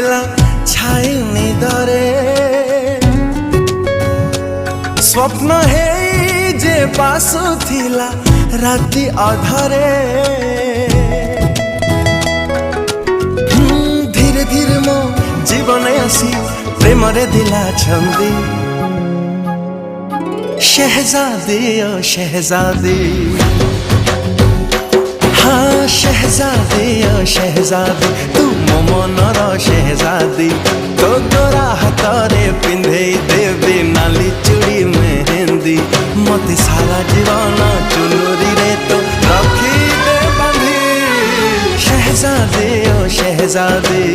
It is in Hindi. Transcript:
थिला छाई निदरे स्वप्न हे जे पासु थिला राति अधरे धीरे धीरे मो जीवन आसी प्रेम रे दिला छंदी शहजादी ओ शहजादी हाँ शहजादी ओ शहजादी तू मो मनर शहजादी तो गोरा हाथरे पिंधे देवी नाली चूड़ी मेहंदी मते सारा जीवन चुनुरी रे तो रखी दे बांधी शहजादी ओ शहजादी।